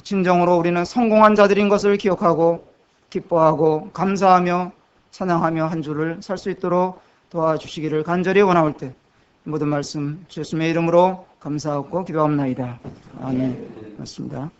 진정으로 우리는 성공한 자들인 것을 기억하고 기뻐하고 감사하며 찬양하며 한 주를 살 수 있도록 도와주시기를 간절히 원하올 때 모든 말씀 주 예수님의 이름으로 감사하고 기도합나이다. 아멘. 맞습니다.